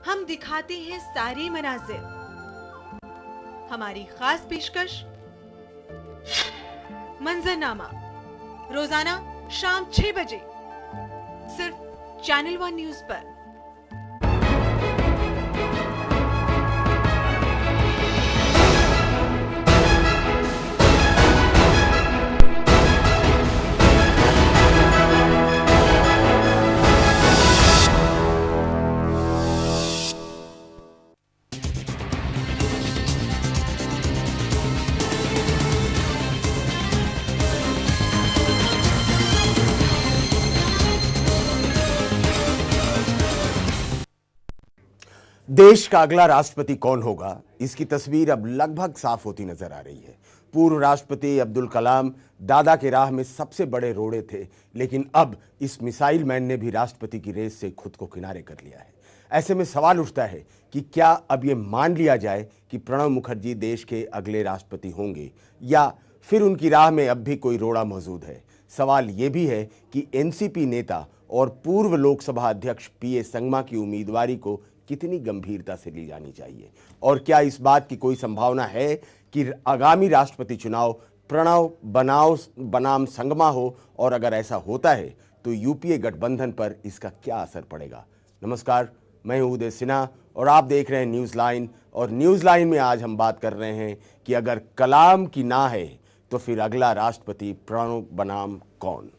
हम दिखाते हैं सारे मनाजिर। हमारी खास पेशकश मंजरनामा, रोजाना शाम 6 बजे सिर्फ चैनल 1 न्यूज पर। देश का अगला राष्ट्रपति कौन होगा, इसकी तस्वीर अब लगभग साफ होती नजर आ रही है। पूर्व राष्ट्रपति अब्दुल कलाम दादा के राह में सबसे बड़े रोड़े थे, लेकिन अब इस मिसाइल मैन ने भी राष्ट्रपति की रेस से खुद को किनारे कर लिया है। ऐसे में सवाल उठता है कि क्या अब ये मान लिया जाए कि प्रणब मुखर्जी देश के अगले राष्ट्रपति होंगे, या फिर उनकी राह में अब भी कोई रोड़ा मौजूद है। सवाल ये भी है कि एनसीपी नेता और पूर्व लोकसभा अध्यक्ष पीए संगमा की उम्मीदवारी को कितनी गंभीरता से ली जानी चाहिए, और क्या इस बात की कोई संभावना है कि आगामी राष्ट्रपति चुनाव प्रणब बनाम संगमा हो, और अगर ऐसा होता है तो यूपीए गठबंधन पर इसका क्या असर पड़ेगा। नमस्कार, मैं हूं उदय सिन्हा और आप देख रहे हैं न्यूज लाइन। और न्यूज लाइन में आज हम बात कर रहे हैं कि अगर कलाम की ना है तो फिर अगला राष्ट्रपति प्रणब बनाम कौन।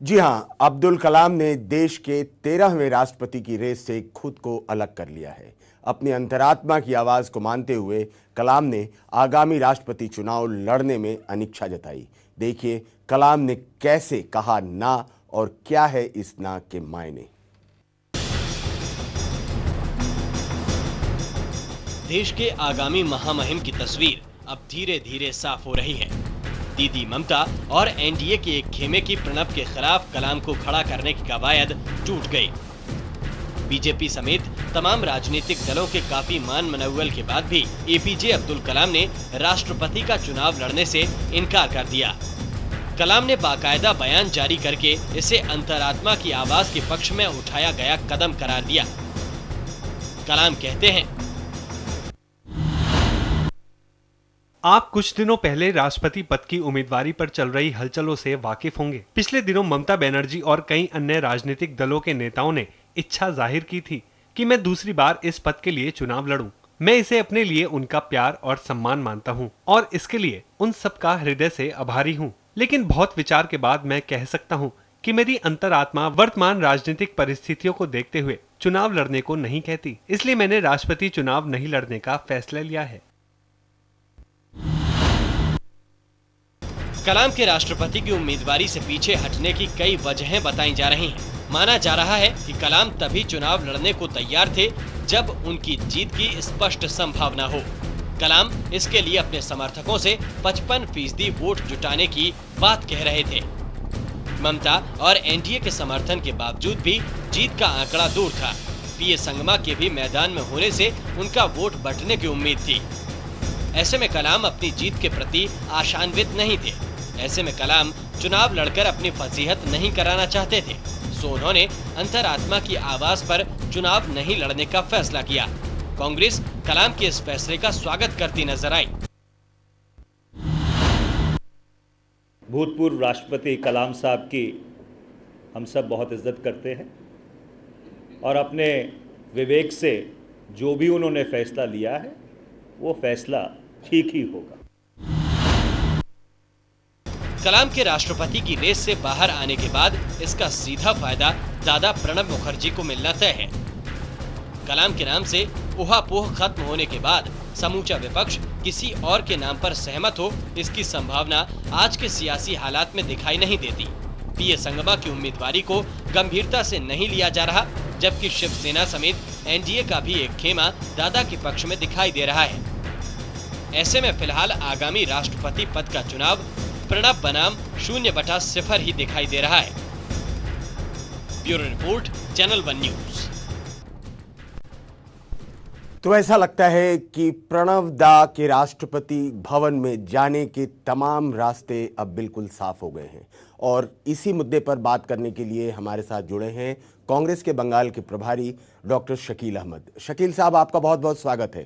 जी हां, अब्दुल कलाम ने देश के 13वें राष्ट्रपति की रेस से खुद को अलग कर लिया है। अपनी अंतरात्मा की आवाज को मानते हुए कलाम ने आगामी राष्ट्रपति चुनाव लड़ने में अनिच्छा जताई। देखिए कलाम ने कैसे कहा ना, और क्या है इस ना के मायने। देश के आगामी महामहिम की तस्वीर अब धीरे धीरे साफ हो रही है। दीदी ममता और एनडीए के एक खेमे की प्रणब के खिलाफ कलाम को खड़ा करने की कवायद टूट गई। बीजेपी समेत तमाम राजनीतिक दलों के काफी मान मनौवल के बाद भी एपीजे अब्दुल कलाम ने राष्ट्रपति का चुनाव लड़ने से इनकार कर दिया। कलाम ने बाकायदा बयान जारी करके इसे अंतरात्मा की आवाज के पक्ष में उठाया गया कदम करार दिया। कलाम कहते हैं, आप कुछ दिनों पहले राष्ट्रपति पद की उम्मीदवारी पर चल रही हलचलों से वाकिफ होंगे। पिछले दिनों ममता बनर्जी और कई अन्य राजनीतिक दलों के नेताओं ने इच्छा जाहिर की थी कि मैं दूसरी बार इस पद के लिए चुनाव लड़ूं। मैं इसे अपने लिए उनका प्यार और सम्मान मानता हूं और इसके लिए उन सबका हृदय से आभारी हूं। लेकिन बहुत विचार के बाद मैं कह सकता हूं कि मेरी अंतरात्मा वर्तमान राजनीतिक परिस्थितियों को देखते हुए चुनाव लड़ने को नहीं कहती। इसलिए मैंने राष्ट्रपति चुनाव नहीं लड़ने का फैसला लिया है। कलाम के राष्ट्रपति की उम्मीदवारी से पीछे हटने की कई वजहें बताई जा रही हैं। माना जा रहा है कि कलाम तभी चुनाव लड़ने को तैयार थे जब उनकी जीत की स्पष्ट संभावना हो। कलाम इसके लिए अपने समर्थकों से 55% वोट जुटाने की बात कह रहे थे। ममता और एनडीए के समर्थन के बावजूद भी जीत का आंकड़ा दूर था। पीए संगमा के भी मैदान में होने से उनका वोट बंटने की उम्मीद थी। ऐसे में कलाम अपनी जीत के प्रति आशान्वित नहीं थे। ऐसे में कलाम चुनाव लड़कर अपनी फजीहत नहीं कराना चाहते थे, सो उन्होंने अंतरात्मा की आवाज पर चुनाव नहीं लड़ने का फैसला किया। कांग्रेस कलाम के इस फैसले का स्वागत करती नजर आई। भूतपूर्व राष्ट्रपति कलाम साहब की हम सब बहुत इज्जत करते हैं और अपने विवेक से जो भी उन्होंने फैसला लिया है वो फैसला ठीक ही होगा। कलाम के राष्ट्रपति की रेस से बाहर आने के बाद इसका सीधा फायदा दादा प्रणब मुखर्जी को मिलना तय है। कलाम के नाम से उहापोह खत्म होने के बाद समूचा विपक्ष किसी और के नाम पर सहमत हो, इसकी संभावना आज के सियासी हालात में दिखाई नहीं देती। पीए संगमा की उम्मीदवारी को गंभीरता से नहीं लिया जा रहा, जबकि शिवसेना समेत एनडीए का भी एक खेमा दादा के पक्ष में दिखाई दे रहा है। ऐसे में फिलहाल आगामी राष्ट्रपति पद का चुनाव प्रणब बनाम 0/0 ही दिखाई दे रहा है। Bureau report, channel 1 news. तो ऐसा लगता है कि प्रणव दा के राष्ट्रपति भवन में जाने के तमाम रास्ते अब बिल्कुल साफ हो गए हैं और इसी मुद्दे पर बात करने के लिए हमारे साथ जुड़े हैं कांग्रेस के बंगाल के प्रभारी डॉक्टर शकील अहमद। शकील साहब, आपका बहुत बहुत स्वागत है।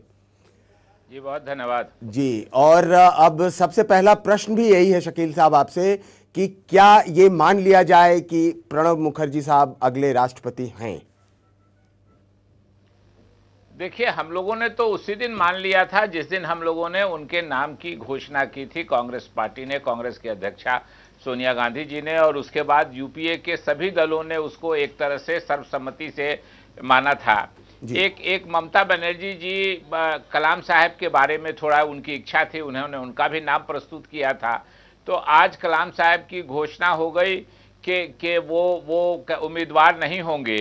जी बहुत धन्यवाद जी। और अब सबसे पहला प्रश्न भी यही है शकील साहब आपसे कि क्या ये मान लिया जाए कि प्रणब मुखर्जी साहब अगले राष्ट्रपति हैं? देखिए, हम लोगों ने तो उसी दिन मान लिया था जिस दिन हम लोगों ने उनके नाम की घोषणा की थी, कांग्रेस पार्टी ने, कांग्रेस की अध्यक्षा सोनिया गांधी जी ने, और उसके बाद यूपीए के सभी दलों ने उसको एक तरह से सर्वसम्मति से माना था। एक ममता बनर्जी जी कलाम साहब के बारे में थोड़ा उनकी इच्छा थी, उन्होंने उनका भी नाम प्रस्तुत किया था। तो आज कलाम साहब की घोषणा हो गई कि वो उम्मीदवार नहीं होंगे,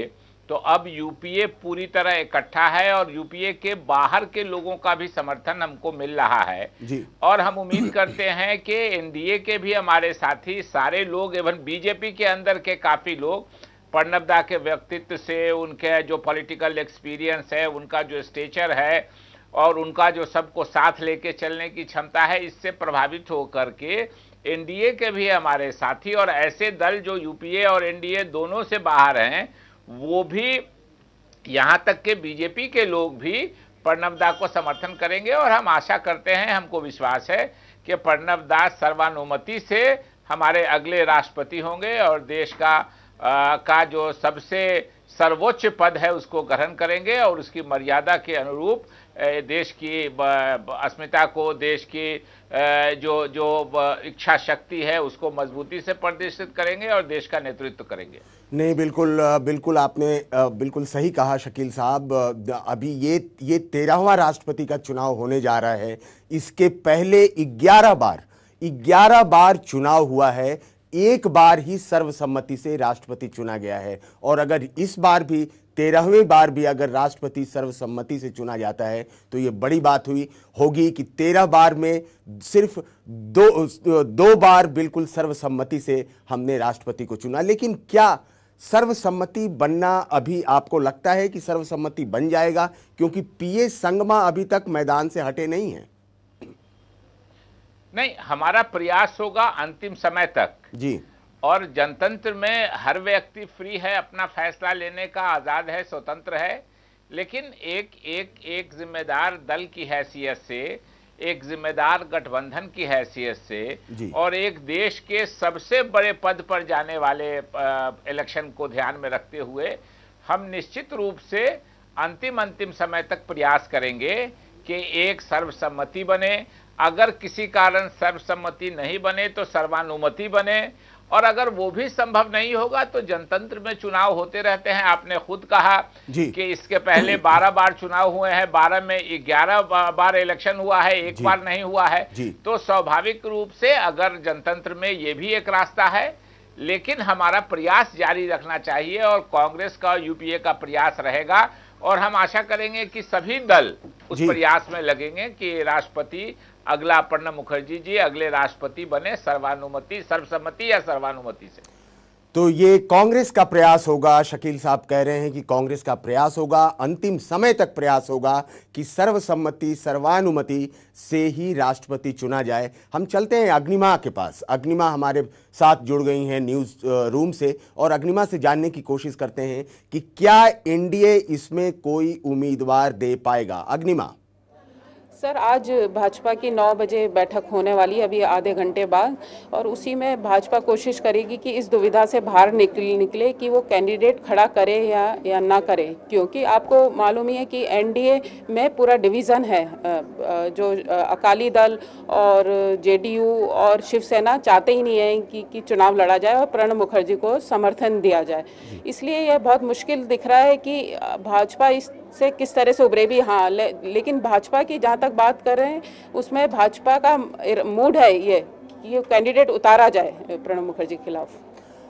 तो अब यूपीए पूरी तरह इकट्ठा है और यूपीए के बाहर के लोगों का भी समर्थन हमको मिल रहा है जी। और हम उम्मीद करते हैं कि एनडीए के भी हमारे साथी सारे लोग, एवं बीजेपी के अंदर के काफ़ी लोग, प्रणब दा के व्यक्तित्व से, उनके जो पॉलिटिकल एक्सपीरियंस है, उनका जो स्टेचर है और उनका जो सबको साथ लेके चलने की क्षमता है, इससे प्रभावित होकर के एनडीए के भी हमारे साथी और ऐसे दल जो यूपीए और एनडीए दोनों से बाहर हैं, वो भी, यहाँ तक के बीजेपी के लोग भी प्रणब दा को समर्थन करेंगे। और हम आशा करते हैं, हमको विश्वास है कि प्रणब दा सर्वानुमति से हमारे अगले राष्ट्रपति होंगे और देश का जो सबसे सर्वोच्च पद है उसको ग्रहण करेंगे और उसकी मर्यादा के अनुरूप देश की अस्मिता को, देश की जो इच्छा शक्ति है उसको मजबूती से प्रदर्शित करेंगे और देश का नेतृत्व करेंगे। नहीं, बिल्कुल आपने बिल्कुल सही कहा शकील साहब। अभी ये 13वां राष्ट्रपति का चुनाव होने जा रहा है। इसके पहले 11 बार चुनाव हुआ है, एक बार ही सर्वसम्मति से राष्ट्रपति चुना गया है। और अगर इस बार भी 13वीं बार भी अगर राष्ट्रपति सर्वसम्मति से चुना जाता है तो ये बड़ी बात होगी कि 13 बार में सिर्फ दो बार बिल्कुल सर्वसम्मति से हमने राष्ट्रपति को चुना। लेकिन क्या सर्वसम्मति बनना, अभी आपको लगता है कि सर्वसम्मति बन जाएगा? क्योंकि पीए संगमा अभी तक मैदान से हटे नहीं है। नहीं, हमारा प्रयास होगा अंतिम समय तक जी। और जनतंत्र में हर व्यक्ति फ्री है, अपना फैसला लेने का आज़ाद है, स्वतंत्र है। लेकिन एक जिम्मेदार दल की हैसियत से, एक जिम्मेदार गठबंधन की हैसियत से और एक देश के सबसे बड़े पद पर जाने वाले इलेक्शन को ध्यान में रखते हुए हम निश्चित रूप से अंतिम समय तक प्रयास करेंगे कि एक सर्वसम्मति बने। अगर किसी कारण सर्वसम्मति नहीं बने तो सर्वानुमति बने, और अगर वो भी संभव नहीं होगा तो जनतंत्र में चुनाव होते रहते हैं। आपने खुद कहा कि इसके पहले 12 बार चुनाव हुए हैं, 12 में 11 बार इलेक्शन हुआ है, एक बार नहीं हुआ है। तो स्वाभाविक रूप से अगर जनतंत्र में ये भी एक रास्ता है, लेकिन हमारा प्रयास जारी रखना चाहिए और कांग्रेस का, यूपीए का प्रयास रहेगा और हम आशा करेंगे कि सभी दल उस प्रयास में लगेंगे कि राष्ट्रपति अगला प्रणब मुखर्जी जी अगले राष्ट्रपति बने, सर्वसम्मति या सर्वानुमति से। तो ये कांग्रेस का प्रयास होगा, शकील साहब कह रहे हैं कि कांग्रेस का प्रयास होगा, अंतिम समय तक प्रयास होगा कि सर्वसम्मति सर्वानुमति से ही राष्ट्रपति चुना जाए। हम चलते हैं अग्निमा के पास। अग्निमा हमारे साथ जुड़ गई हैं न्यूज़ रूम से और अग्निमा से जानने की कोशिश करते हैं कि क्या एनडीए इसमें कोई उम्मीदवार दे पाएगा। अग्निमा। सर, आज भाजपा की 9 बजे बैठक होने वाली है, अभी आधे घंटे बाद, और उसी में भाजपा कोशिश करेगी कि इस दुविधा से बाहर निकले कि वो कैंडिडेट खड़ा करे या ना करे। क्योंकि आपको मालूम ही है कि एनडीए में पूरा डिवीज़न है, जो अकाली दल और जेडीयू और शिवसेना चाहते ही नहीं है कि चुनाव लड़ा जाए और प्रणब मुखर्जी को समर्थन दिया जाए। इसलिए यह बहुत मुश्किल दिख रहा है कि भाजपा से किस तरह से उभरे भी। हाँ, लेकिन भाजपा की जहाँ तक बात कर रहे हैं उसमें भाजपा का मूड है ये कैंडिडेट उतारा जाए प्रणब मुखर्जी के खिलाफ।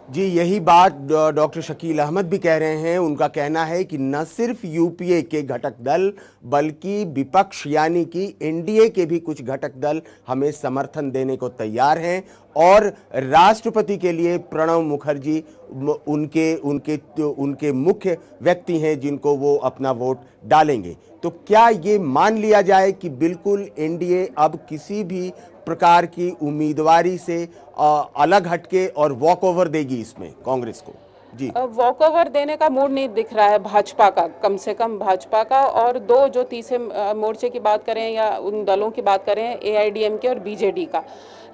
जी, यही बात डॉक्टर शकील अहमद भी कह रहे हैं। उनका कहना है कि न सिर्फ यूपीए के घटक दल बल्कि विपक्ष यानी कि एनडीए के भी कुछ घटक दल हमें समर्थन देने को तैयार हैं और राष्ट्रपति के लिए प्रणब मुखर्जी उनके मुख्य व्यक्ति हैं जिनको वो अपना वोट डालेंगे। तो क्या ये मान लिया जाए कि बिल्कुल एनडीए अब किसी भी प्रकार की उम्मीदवारी से अलग हटके और वॉक ओवर देगी इसमें कांग्रेस को? जी, वॉक ओवर देने का मूड नहीं दिख रहा है भाजपा का, कम से कम भाजपा का। और दो जो तीसरे मोर्चे की बात करें या उन दलों की बात करें, एआईडीएमके और बीजेडी का।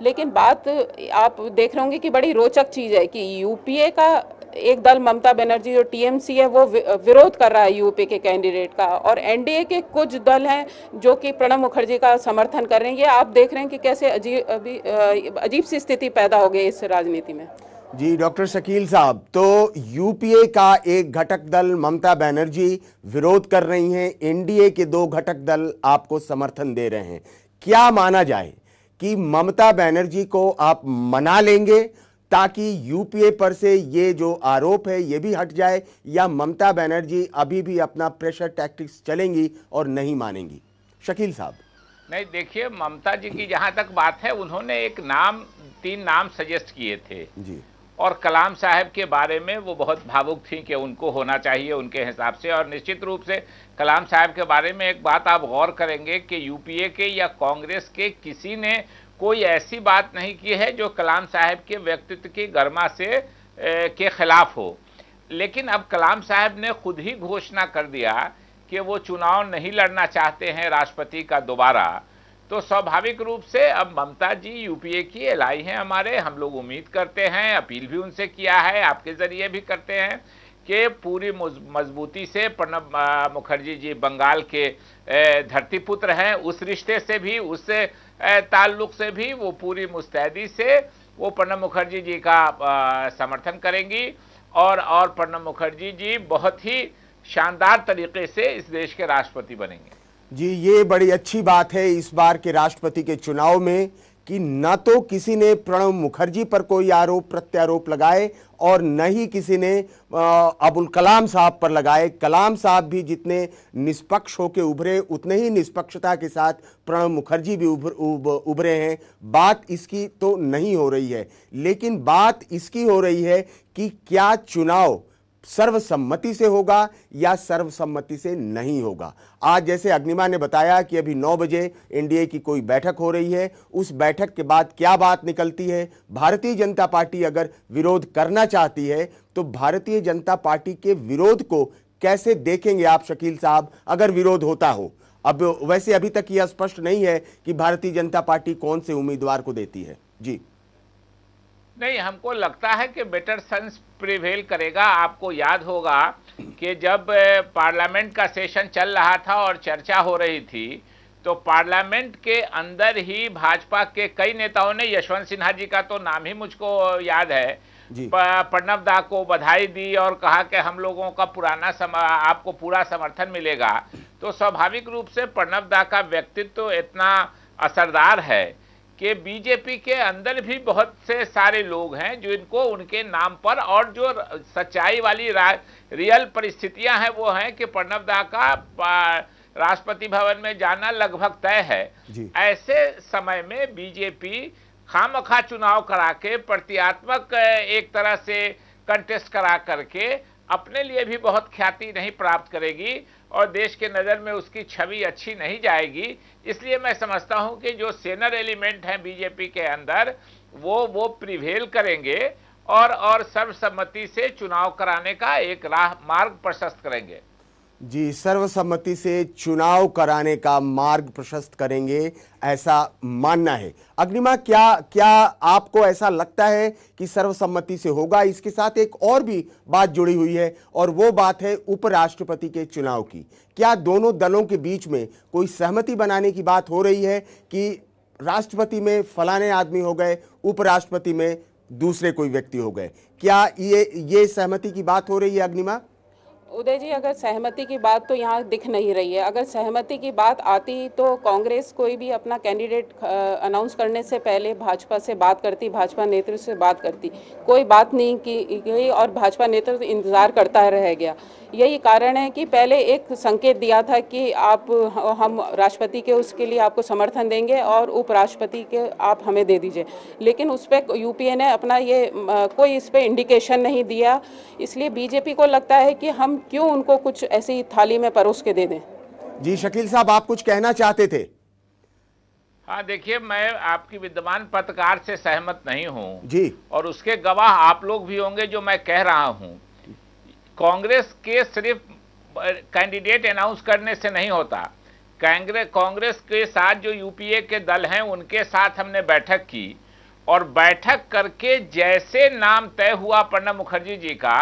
लेकिन बात आप देख रहे होंगे कि बड़ी रोचक चीज़ है कि यूपीए का एक दल ममता बनर्जी जो टीएमसी है वो विरोध कर रहा है यूपी के कैंडिडेट का, और एनडीए के कुछ दल हैं जो कि प्रणब मुखर्जी का समर्थन कर रहे हैं। ये आप देख रहे हैं कि कैसे अजीब सी स्थिति पैदा हो गई इस राजनीति में। जी डॉक्टर शकील साहब, तो यूपीए का एक घटक दल ममता बनर्जी विरोध कर रही हैं, एनडीए के दो घटक दल आपको समर्थन दे रहे हैं। क्या माना जाए कि ममता बनर्जी को आप मना लेंगे ताकि यूपीए पर से ये जो आरोप है ये भी हट जाए, या ममता बनर्जी अभी भी अपना प्रेशर टैक्टिक्स चलेंगी और नहीं मानेंगी? शकील साहब। नहीं, देखिए, ममता जी की जहां तक बात है, उन्होंने एक तीन नाम सजेस्ट किए थे जी, और कलाम साहब के बारे में वो बहुत भावुक थी कि उनको होना चाहिए उनके हिसाब से। और निश्चित रूप से कलाम साहब के बारे में एक बात आप गौर करेंगे कि यूपीए के या कांग्रेस के किसी ने कोई ऐसी बात नहीं की है जो कलाम साहब के व्यक्तित्व की गरिमा से के खिलाफ हो। लेकिन अब कलाम साहब ने खुद ही घोषणा कर दिया कि वो चुनाव नहीं लड़ना चाहते हैं राष्ट्रपति का दोबारा, तो स्वाभाविक रूप से अब ममता जी यूपीए की एलआई हैं हमारे। हम लोग उम्मीद करते हैं, अपील भी उनसे किया है, आपके जरिए भी करते हैं कि पूरी मजबूती से प्रणब मुखर्जी जी बंगाल के धरती पुत्र हैं, उस रिश्ते से भी, उस ताल्लुक से भी वो पूरी मुस्तैदी से वो प्रणब मुखर्जी जी का समर्थन करेंगी। और प्रणब मुखर्जी जी बहुत ही शानदार तरीके से इस देश के राष्ट्रपति बनेंगे। जी, ये बड़ी अच्छी बात है इस बार के राष्ट्रपति के चुनाव में कि न तो किसी ने प्रणब मुखर्जी पर कोई आरोप प्रत्यारोप लगाए और न ही किसी ने अबुल कलाम साहब पर लगाए। कलाम साहब भी जितने निष्पक्ष होकर उभरे उतने ही निष्पक्षता के साथ प्रणब मुखर्जी भी उभरे हैं। बात इसकी तो नहीं हो रही है, लेकिन बात इसकी हो रही है कि क्या चुनाव सर्वसम्मति से होगा या सर्वसम्मति से नहीं होगा। आज जैसे अग्निमा ने बताया कि अभी 9 बजे एनडीए की कोई बैठक हो रही है, उस बैठक के बाद क्या बात निकलती है। भारतीय जनता पार्टी अगर विरोध करना चाहती है तो भारतीय जनता पार्टी के विरोध को कैसे देखेंगे आप शकील साहब, अगर विरोध होता हो? अब वैसे अभी तक यह स्पष्ट नहीं है कि भारतीय जनता पार्टी कौन से उम्मीदवार को देती है। जी नहीं, हमको लगता है कि बेटर सेंस प्रिवेल करेगा। आपको याद होगा कि जब पार्लियामेंट का सेशन चल रहा था और चर्चा हो रही थी, तो पार्लियामेंट के अंदर ही भाजपा के कई नेताओं ने, यशवंत सिन्हा जी का तो नाम ही मुझको याद है, प्रणब दा को बधाई दी और कहा कि हम लोगों का आपको पूरा समर्थन मिलेगा। तो स्वाभाविक रूप से प्रणब दा का व्यक्तित्व इतना असरदार है कि बीजेपी के अंदर भी बहुत से सारे लोग हैं जो इनको उनके नाम पर, और जो सच्चाई वाली रियल परिस्थितियां हैं वो हैं कि प्रणब दा का राष्ट्रपति भवन में जाना लगभग तय है। ऐसे समय में बीजेपी खामखा चुनाव करा के, प्रत्यात्मक एक तरह से कंटेस्ट करा करके अपने लिए भी बहुत ख्याति नहीं प्राप्त करेगी और देश के नज़र में उसकी छवि अच्छी नहीं जाएगी। इसलिए मैं समझता हूं कि जो सीनियर एलिमेंट हैं बीजेपी के अंदर वो प्रिवेल करेंगे और सर्वसम्मति से चुनाव कराने का एक मार्ग प्रशस्त करेंगे। जी, सर्वसम्मति से चुनाव कराने का मार्ग प्रशस्त करेंगे, ऐसा मानना है। अग्निमा, क्या आपको ऐसा लगता है कि सर्वसम्मति से होगा? इसके साथ एक और भी बात जुड़ी हुई है और वो बात है उपराष्ट्रपति के चुनाव की। क्या दोनों दलों के बीच में कोई सहमति बनाने की बात हो रही है कि राष्ट्रपति में फलाने आदमी हो गए, उपराष्ट्रपति में दूसरे कोई व्यक्ति हो गए? क्या ये सहमति की बात हो रही है अग्निमा? उदय जी, अगर सहमति की बात तो यहाँ दिख नहीं रही है। अगर सहमति की बात आती तो कांग्रेस कोई भी अपना कैंडिडेट अनाउंस करने से पहले भाजपा से बात करती, भाजपा नेतृत्व से बात करती। कोई बात नहीं की गई और भाजपा नेतृत्व इंतजार करता रह गया। यही कारण है कि पहले एक संकेत दिया था कि हम राष्ट्रपति के उसके लिए आपको समर्थन देंगे और उपराष्ट्रपति के आप हमें दे दीजिए, लेकिन उस पर यूपीए ने अपना कोई इस पर इंडिकेशन नहीं दिया। इसलिए बीजेपी को लगता है कि हम क्यों उनको कुछ ऐसी थाली में परोस के दे दें। जी शकील साहब, आप कुछ कहना चाहते थे? हाँ, देखिए, मैं आपकी विद्यमान पत्रकार से सहमत नहीं हूं जी, और उसके गवाह आप लोग भी होंगे जो मैं कह रहा हूं। कांग्रेस के सिर्फ कैंडिडेट अनाउंस करने से नहीं होता। कांग्रेस के साथ जो यूपीए के दल हैं उनके साथ हमने बैठक की और बैठक करके जैसे नाम तय हुआ प्रणब मुखर्जी जी का,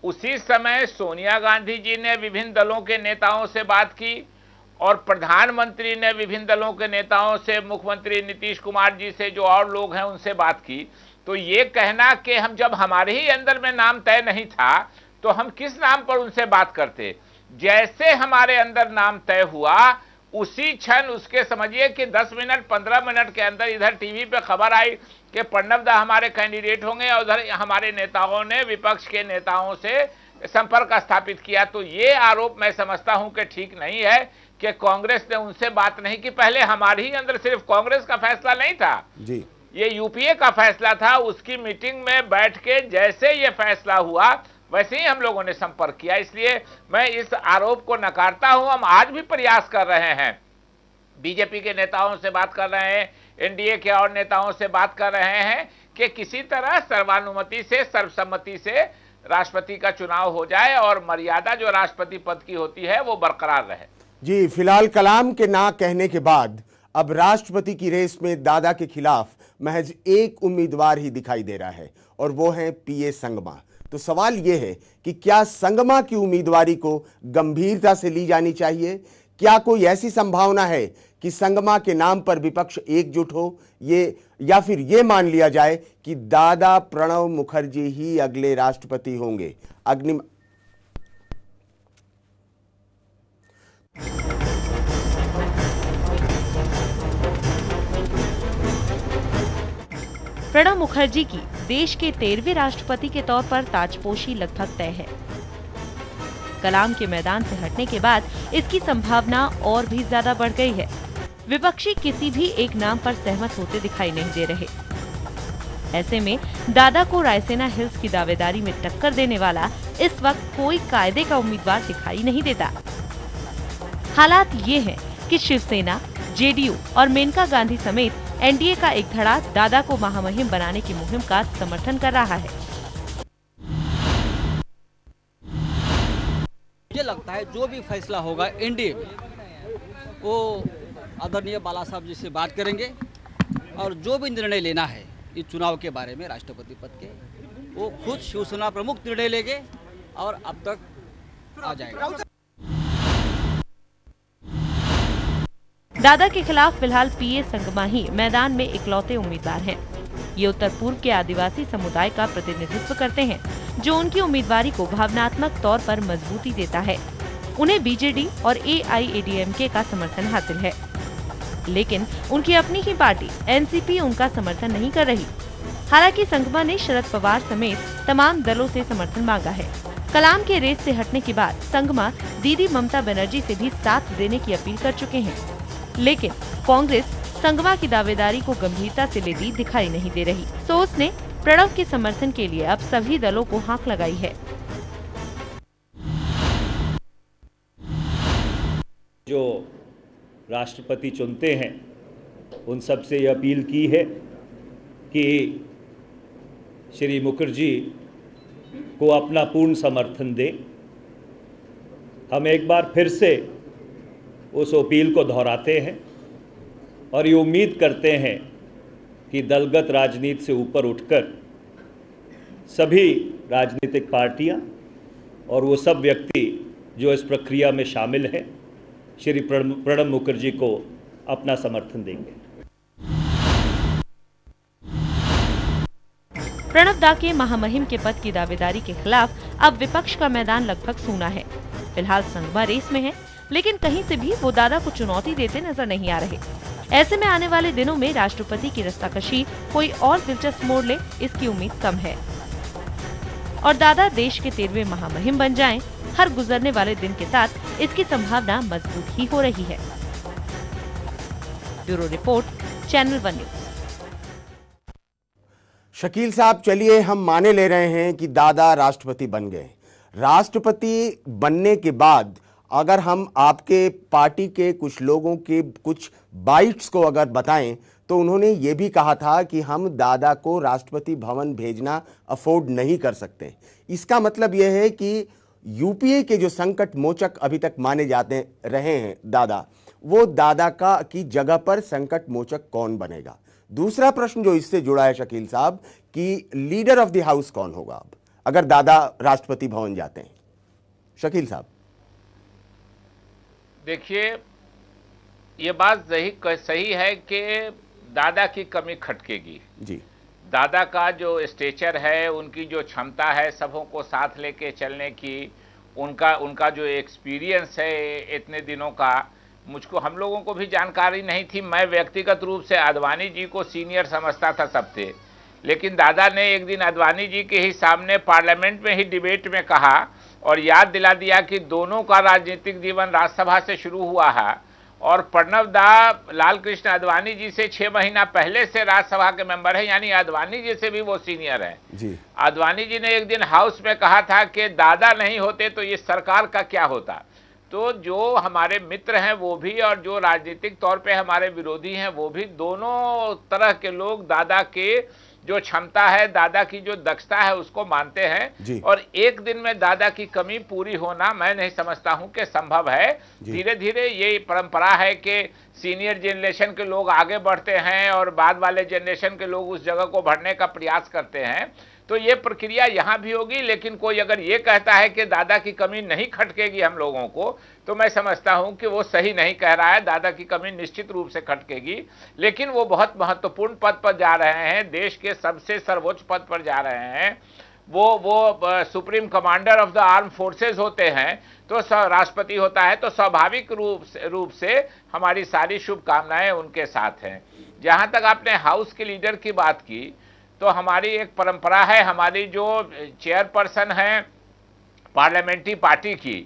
उसी समय सोनिया गांधी जी ने विभिन्न दलों के नेताओं से बात की और प्रधानमंत्री ने विभिन्न दलों के नेताओं से, मुख्यमंत्री नीतीश कुमार जी से, जो और लोग हैं उनसे बात की। तो ये कहना कि हम जब हमारे ही अंदर में नाम तय नहीं था तो हम किस नाम पर उनसे बात करते। जैसे हमारे अंदर नाम तय हुआ उसी क्षण उसके समझिए कि 10 मिनट 15 मिनट के अंदर इधर टीवी पे खबर आई कि प्रणब दा हमारे कैंडिडेट होंगे और उधर हमारे नेताओं ने विपक्ष के नेताओं से संपर्क स्थापित किया। तो ये आरोप मैं समझता हूं कि ठीक नहीं है कि कांग्रेस ने उनसे बात नहीं की। पहले हमारे ही अंदर सिर्फ कांग्रेस का फैसला नहीं था जी, ये यूपीए का फैसला था। उसकी मीटिंग में बैठ के जैसे ये फैसला हुआ वैसे ही हम लोगों ने संपर्क किया। इसलिए मैं इस आरोप को नकारता हूं। हम आज भी प्रयास कर रहे हैं, बीजेपी के नेताओं से बात कर रहे हैं, एनडीए के और नेताओं से बात कर रहे हैं कि किसी तरह सर्वानुमति से, सर्वसम्मति से राष्ट्रपति का चुनाव हो जाए और मर्यादा जो राष्ट्रपति पद की होती है वो बरकरार रहे। जी, फिलहाल कलाम के ना कहने के बाद अब राष्ट्रपति की रेस में दादा के खिलाफ महज एक उम्मीदवार ही दिखाई दे रहा है और वो है पीए संगमा। तो सवाल यह है कि क्या संगमा की उम्मीदवारी को गंभीरता से ली जानी चाहिए? क्या कोई ऐसी संभावना है कि संगमा के नाम पर विपक्ष एकजुट हो, या फिर ये मान लिया जाए कि दादा प्रणब मुखर्जी ही अगले राष्ट्रपति होंगे? प्रणब मुखर्जी की देश के 13वें राष्ट्रपति के तौर पर ताजपोशी लगभग तय है। कलाम के मैदान से हटने के बाद इसकी संभावना और भी ज्यादा बढ़ गई है। विपक्षी किसी भी एक नाम पर सहमत होते दिखाई नहीं दे रहे। ऐसे में दादा को रायसेना हिल्स की दावेदारी में टक्कर देने वाला इस वक्त कोई कायदे का उम्मीदवार दिखाई नहीं देता। हालात ये हैं कि शिवसेना, जेडीयू और मेनका गांधी समेत एनडीए का एक धड़ा दादा को महामहिम बनाने की मुहिम का समर्थन कर रहा है। मुझे लगता है जो भी फैसला होगा एनडीए में वो आदरणीय बाला साहब जी से बात करेंगे और जो भी निर्णय लेना है इस चुनाव के बारे में राष्ट्रपति पद के, वो खुद शिवसेना प्रमुख निर्णय लेंगे और अब तक आ जाएगा। दादा के खिलाफ फिलहाल पीए संगमा ही मैदान में इकलौते उम्मीदवार हैं। ये उत्तर पूर्व के आदिवासी समुदाय का प्रतिनिधित्व करते हैं, जो उनकी उम्मीदवारी को भावनात्मक तौर पर मजबूती देता है। उन्हें बीजेडी और एआईएडीएमके का समर्थन हासिल है, लेकिन उनकी अपनी ही पार्टी एनसीपी उनका समर्थन नहीं कर रही। हालांकि संगमा ने शरद पवार समेत तमाम दलों से समर्थन मांगा है। कलाम के रेस से हटने के बाद संगमा दीदी ममता बनर्जी से भी साथ देने की अपील कर चुके हैं, लेकिन कांग्रेस संगमा की दावेदारी को गंभीरता से लेती दिखाई नहीं दे रही। तो उसने प्रणब के समर्थन के लिए अब सभी दलों को हाक लगाई है। जो राष्ट्रपति चुनते हैं उन सब से यह अपील की है कि श्री मुखर्जी को अपना पूर्ण समर्थन दें। हम एक बार फिर से उस अपील को दोहराते हैं और ये उम्मीद करते हैं कि दलगत राजनीति से ऊपर उठकर सभी राजनीतिक पार्टियां और वो सब व्यक्ति जो इस प्रक्रिया में शामिल हैं श्री प्रणब मुखर्जी को अपना समर्थन देंगे। प्रणब दा के महामहिम के पद की दावेदारी के खिलाफ अब विपक्ष का मैदान लगभग सूना है। फिलहाल संगमा रेस में है, लेकिन कहीं से भी वो दादा को चुनौती देते नजर नहीं आ रहे। ऐसे में आने वाले दिनों में राष्ट्रपति की रस्साकशी कोई और दिलचस्प मोड़ ले, इसकी उम्मीद कम है। और दादा देश के 13वें महामहिम बन जाएं, हर गुजरने वाले दिन के साथ इसकी संभावना मजबूत ही हो रही है। Bureau report, channel one news. Shakeel साहब, चलिए हम माने ले रहे हैं कि दादा राष्ट्रपति बन गए। राष्ट्रपति बनने के बाद अगर हम आपके पार्टी के कुछ लोगों के कुछ बाइट्स को अगर बताएं तो उन्होंने ये भी कहा था कि हम दादा को राष्ट्रपति भवन भेजना अफोर्ड नहीं कर सकते। इसका मतलब यह है कि यूपीए के जो संकट मोचक अभी तक माने जाते रहे हैं दादा, वो दादा का की जगह पर संकट मोचक कौन बनेगा। दूसरा प्रश्न जो इससे जुड़ा है शकील साहब, कि लीडर ऑफ द हाउस कौन होगा अब अगर दादा राष्ट्रपति भवन जाते हैं। शकील साहब, देखिए, ये बात सही है कि दादा की कमी खटकेगी जी। दादा का जो स्टेचर है, उनकी जो क्षमता है सबों को साथ लेके चलने की, उनका जो एक्सपीरियंस है इतने दिनों का, मुझको हम लोगों को भी जानकारी नहीं थी। मैं व्यक्तिगत रूप से आडवाणी जी को सीनियर समझता था सबसे, लेकिन दादा ने एक दिन आडवाणी जी के ही सामने पार्लियामेंट में ही डिबेट में कहा और याद दिला दिया कि दोनों का राजनीतिक जीवन राज्यसभा से शुरू हुआ है और प्रणब दा लाल कृष्ण आडवाणी जी से 6 महीना पहले से राज्यसभा के मेंबर है, यानी आडवाणी जी से भी वो सीनियर है जी। आडवाणी जी ने एक दिन हाउस में कहा था कि दादा नहीं होते तो ये सरकार का क्या होता। तो जो हमारे मित्र हैं वो भी और जो राजनीतिक तौर पे हमारे विरोधी हैं वो भी, दोनों तरह के लोग दादा के जो क्षमता है, दादा की जो दक्षता है उसको मानते हैं और एक दिन में दादा की कमी पूरी होना मैं नहीं समझता हूं कि संभव है। धीरे धीरे ये परंपरा है कि सीनियर जनरेशन के लोग आगे बढ़ते हैं और बाद वाले जनरेशन के लोग उस जगह को भरने का प्रयास करते हैं। तो ये प्रक्रिया यहाँ भी होगी, लेकिन कोई अगर ये कहता है कि दादा की कमी नहीं खटकेगी हम लोगों को, तो मैं समझता हूं कि वो सही नहीं कह रहा है। दादा की कमी निश्चित रूप से खटकेगी, लेकिन वो बहुत महत्वपूर्ण पद पर जा रहे हैं, देश के सबसे सर्वोच्च पद पर जा रहे हैं। वो supreme commander of the arm forces होते हैं, तो राष्ट्रपति होता है, तो स्वाभाविक रूप से हमारी सारी शुभकामनाएं उनके साथ हैं। जहां तक आपने हाउस के लीडर की बात की, तो हमारी एक परंपरा है, हमारी जो चेयरपर्सन है पार्लियामेंट्री पार्टी की,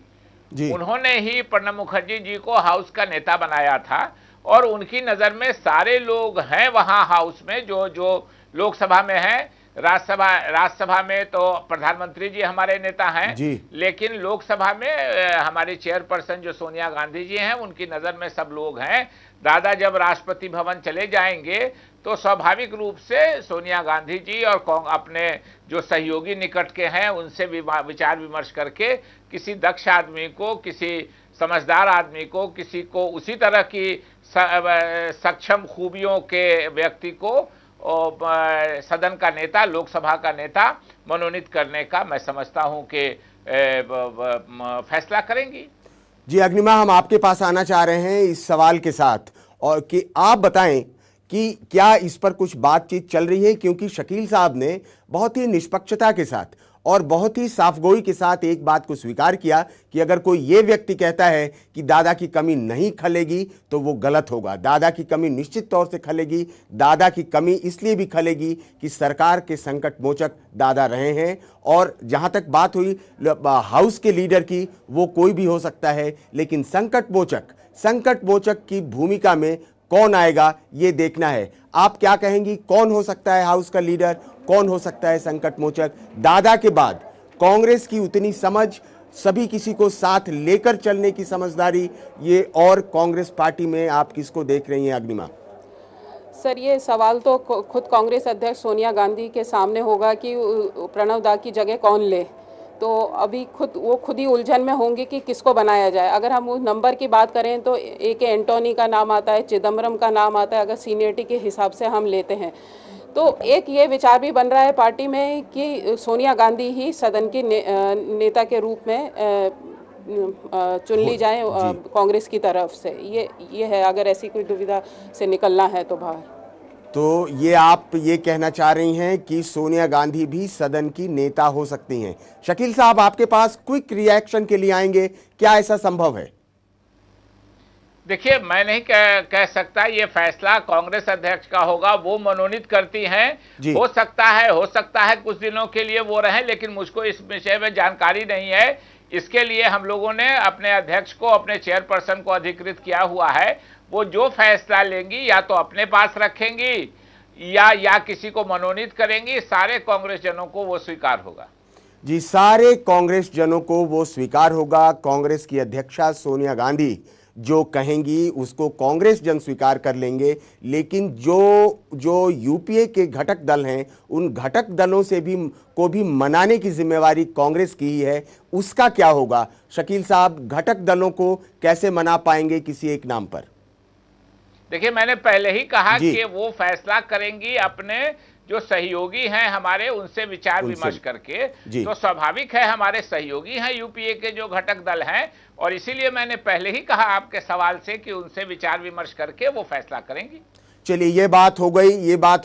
उन्होंने ही प्रणब मुखर्जी जी को हाउस का नेता बनाया था और उनकी नज़र में सारे लोग हैं वहां हाउस में जो लोकसभा में है। राज्यसभा में तो प्रधानमंत्री जी हमारे नेता हैं, लेकिन लोकसभा में हमारी चेयरपर्सन जो सोनिया गांधी जी हैं, उनकी नज़र में सब लोग हैं। दादा जब राष्ट्रपति भवन चले जाएंगे तो स्वाभाविक रूप से सोनिया गांधी जी और अपने जो सहयोगी निकट के हैं उनसे विचार विमर्श करके किसी दक्ष आदमी को, किसी समझदार आदमी को, किसी को उसी तरह की सक्षम खूबियों के व्यक्ति को सदन का नेता, लोकसभा का नेता मनोनीत करने का मैं समझता हूं कि फैसला करेंगी। जी अग्निमा, हम आपके पास आना चाह रहे हैं इस सवाल के साथ, और कि आप बताएं कि क्या इस पर कुछ बातचीत चल रही है, क्योंकि शकील साहब ने बहुत ही निष्पक्षता के साथ और बहुत ही साफगोई के साथ एक बात को स्वीकार किया कि अगर कोई ये व्यक्ति कहता है कि दादा की कमी नहीं खलेगी तो वो गलत होगा। दादा की कमी निश्चित तौर से खलेगी। दादा की कमी इसलिए भी खलेगी कि सरकार के संकट मोचक दादा रहे हैं, और जहां तक बात हुई हाउस के लीडर की, वो कोई भी हो सकता है, लेकिन संकट मोचक की भूमिका में कौन आएगा ये देखना है। आप क्या कहेंगी, कौन हो सकता है हाउस का लीडर, कौन हो सकता है संकट मोचक? दादा के बाद कांग्रेस की उतनी समझ, सभी किसी को साथ लेकर चलने की समझदारी, ये और कांग्रेस पार्टी में आप किसको देख रही हैं अग्निमा? सर, ये सवाल तो खुद कांग्रेस अध्यक्ष सोनिया गांधी के सामने होगा कि प्रणब दा की जगह कौन ले। तो अभी खुद ही उलझन में होंगे कि किसको बनाया जाए। अगर हम उस नंबर की बात करें तो AK एंटोनी का नाम आता है, चिदम्बरम का नाम आता है, अगर सीनियरिटी के हिसाब से हम लेते हैं। तो एक ये विचार भी बन रहा है पार्टी में कि सोनिया गांधी ही सदन की नेता के रूप में चुन ली जाए कांग्रेस की तरफ से। ये है, अगर ऐसी कोई दुविधा से निकलना है तो बाहर। तो ये आप ये कहना चाह रही हैं कि सोनिया गांधी भी सदन की नेता हो सकती हैं। शकील साहब आपके पास क्विक रिएक्शन के लिए आएंगे, क्या ऐसा संभव है? देखिए, मैं नहीं कह सकता, ये फैसला कांग्रेस अध्यक्ष का होगा, वो मनोनीत करती हैं। हो सकता है कुछ दिनों के लिए वो रहें, लेकिन मुझको इस विषय में जानकारी नहीं है। इसके लिए हम लोगों ने अपने अध्यक्ष को, अपने चेयरपर्सन को अधिकृत किया हुआ है। वो जो फैसला लेंगी या तो अपने पास रखेंगी या किसी को मनोनीत करेंगी, सारे कांग्रेस जनों को वो स्वीकार होगा। जी, सारे कांग्रेस जनों को वो स्वीकार होगा। कांग्रेस की अध्यक्षा सोनिया गांधी जो कहेंगी उसको कांग्रेस जन स्वीकार कर लेंगे, लेकिन जो यूपीए के घटक दल हैं, उन घटक दलों से को भी मनाने की जिम्मेवारी कांग्रेस की ही है। उसका क्या होगा शकील साहब? घटक दलों को कैसे मना पाएंगे किसी एक नाम पर? देखिए, मैंने पहले ही कहा कि वो फैसला करेंगी अपने जो सहयोगी हैं हमारे, उनसे विचार विमर्श करके। तो स्वाभाविक है, हमारे सहयोगी हैं यूपीए के जो घटक दल हैं, और इसीलिए मैंने पहले ही कहा आपके सवाल से कि उनसे विचार विमर्श करके वो फैसला करेंगी। चलिए, ये बात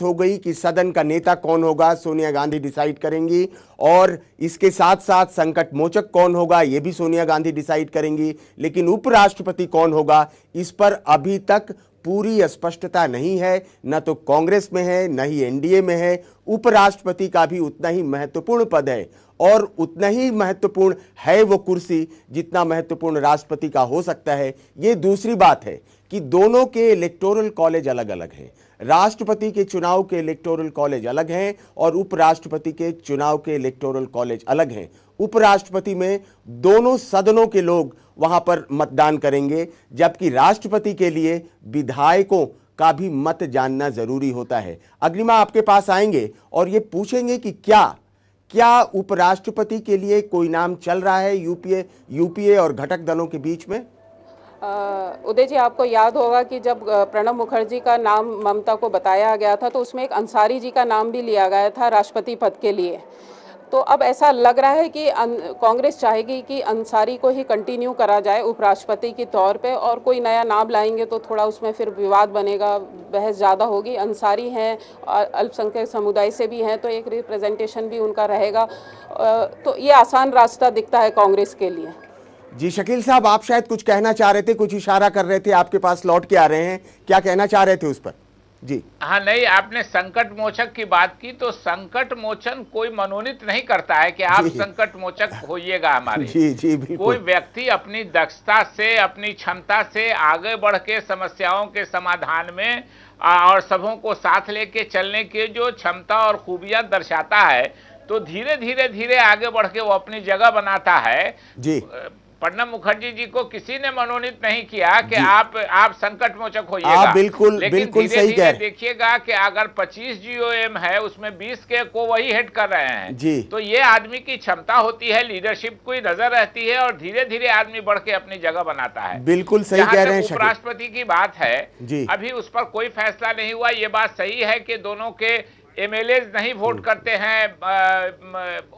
हो गई कि सदन का नेता कौन होगा, सोनिया गांधी डिसाइड करेंगी, और इसके साथ साथ संकट मोचक कौन होगा ये भी सोनिया गांधी डिसाइड करेंगी। लेकिन उपराष्ट्रपति कौन होगा, इस पर अभी तक पूरी स्पष्टता नहीं है। न तो कांग्रेस में है, न ही एनडीए में है। उपराष्ट्रपति का भी उतना ही महत्वपूर्ण पद है, और उतना ही महत्वपूर्ण है वो कुर्सी जितना महत्वपूर्ण राष्ट्रपति का हो सकता है। ये दूसरी बात है कि दोनों के इलेक्टोरल कॉलेज अलग अलग हैं। राष्ट्रपति के चुनाव के इलेक्टोरल कॉलेज अलग हैं और उपराष्ट्रपति के चुनाव के इलेक्टोरल कॉलेज अलग हैं। उपराष्ट्रपति में दोनों सदनों के लोग वहां पर मतदान करेंगे, जबकि राष्ट्रपति के लिए विधायकों का भी मत जानना जरूरी होता है। अग्निमा, आपके पास आएंगे और ये पूछेंगे कि क्या उपराष्ट्रपति के लिए कोई नाम चल रहा है यूपीए और घटक दलों के बीच में? उदय जी, आपको याद होगा कि जब प्रणब मुखर्जी का नाम ममता को बताया गया था, तो उसमें एक अंसारी जी का नाम भी लिया गया था राष्ट्रपति पद के लिए। तो अब ऐसा लग रहा है कि कांग्रेस चाहेगी कि अंसारी को ही कंटिन्यू करा जाए उपराष्ट्रपति के तौर पे, और कोई नया नाम लाएंगे तो थोड़ा उसमें फिर विवाद बनेगा, बहस ज़्यादा होगी। अंसारी हैं, अल्पसंख्यक समुदाय से भी हैं, तो एक रिप्रेजेंटेशन भी उनका रहेगा। तो ये आसान रास्ता दिखता है कांग्रेस के लिए। जी, शकील साहब, आप शायद कुछ कहना चाह रहे थे, कुछ इशारा कर रहे थे, आपके पास लौट के आ रहे हैं, क्या कहना चाह रहे थे उस पर? जी हाँ, नहीं, आपने संकट मोचक की बात की, तो संकट मोचन कोई मनोनीत नहीं करता है कि आप संकट मोचक होइएगा हमारे। जी बिल्कुल। कोई व्यक्ति अपनी दक्षता से, अपनी क्षमता से आगे बढ़ के समस्याओं के समाधान में और सबों को साथ लेके चलने की जो क्षमता और खूबियां दर्शाता है, तो धीरे धीरे आगे बढ़ के वो अपनी जगह बनाता है। जी, प्रणब मुखर्जी जी को किसी ने मनोनीत नहीं किया कि आप संकट मोचक होइएगा। बिल्कुल सही कह रहे हैं। देखिएगा कि अगर 25 GOM है, उसमें 20 के को वही हेड कर रहे हैं जी। तो ये आदमी की क्षमता होती है, लीडरशिप की नजर रहती है, और धीरे धीरे आदमी बढ़ के अपनी जगह बनाता है। बिल्कुल सही कह रहे हैं। उपराष्ट्रपति की बात है, अभी उस पर कोई फैसला नहीं हुआ। ये बात सही है कि दोनों के MLA नहीं वोट करते हैं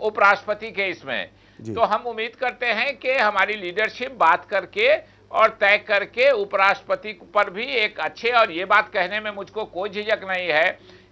उपराष्ट्रपति के इसमें, तो हम उम्मीद करते हैं कि हमारी लीडरशिप बात करके और तय करके उपराष्ट्रपति पर भी एक अच्छे, और ये बात कहने में मुझको कोई झिझक नहीं है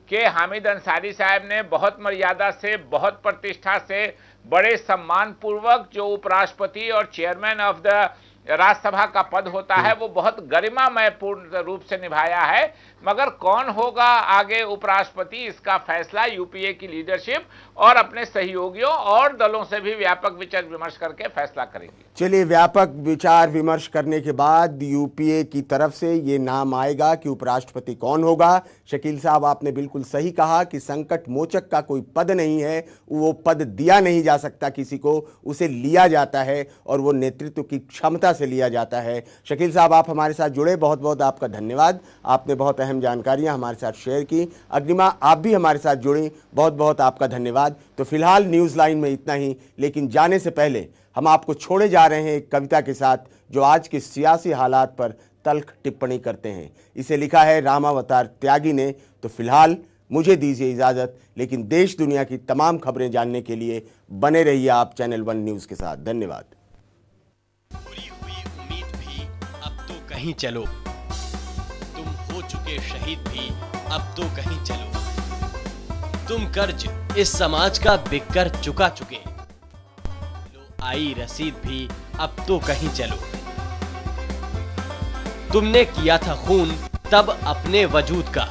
कि हामिद अंसारी साहब ने बहुत मर्यादा से, बहुत प्रतिष्ठा से, बड़े सम्मान पूर्वक जो उपराष्ट्रपति और चेयरमैन ऑफ द राज्यसभा का पद होता है वो बहुत गरिमामय पूर्ण रूप से निभाया है। मगर कौन होगा आगे उपराष्ट्रपति, इसका फैसला यूपीए की लीडरशिप और अपने सहयोगियों और दलों से भी व्यापक विचार विमर्श करके फैसला करेंगे। चलिए, व्यापक विचार विमर्श करने के बाद यूपीए की तरफ से ये नाम आएगा कि उपराष्ट्रपति कौन होगा। शकील साहब, आपने बिल्कुल सही कहा कि संकट मोचक का कोई पद नहीं है, वो पद दिया नहीं जा सकता किसी को, उसे लिया जाता है और वो नेतृत्व की क्षमता से लिया जाता है। शकील साहब, आप हमारे साथ जुड़े, बहुत बहुत आपका धन्यवाद। आपने बहुत अहम जानकारियां हमारे साथ शेयर की। अग्निमा, आप भी हमारे साथ जुड़ी, बहुत बहुत आपका धन्यवाद। तो फिलहाल न्यूज़ लाइन में इतना ही, लेकिन जाने से पहले हम आपको छोड़े जा रहे हैं एक कविता के साथ जो आज के सियासी हालात पर तल्ख टिप्पणी करते हैं। इसे लिखा है रामावतार त्यागी ने। तो फिलहाल मुझे दीजिए इजाज़त, लेकिन देश दुनिया की तमाम खबरें जानने के लिए बने रहिए आप चैनल 1 न्यूज़ के साथ। धन्यवाद। पूरी हुई उम्मीद भी अब तो कहीं चलो, तुम हो हो चुके शहीद भी अब तो कहीं चलो। तुम कर्ज इस समाज का बिक कर चुका चुके, लो आई रसीद भी अब तो कहीं चलो। तुमने किया था खून तब अपने वजूद का,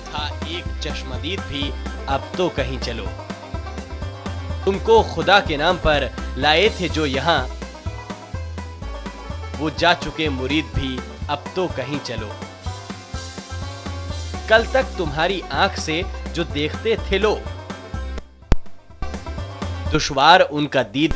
था एक चश्मदीद भी अब तो कहीं चलो। तुमको खुदा के नाम पर लाए थे जो यहां, वो जा चुके मुरीद भी अब तो कहीं चलो। कल तक तुम्हारी आंख से जो देखते थे लोग, दुश्वार उनका दीद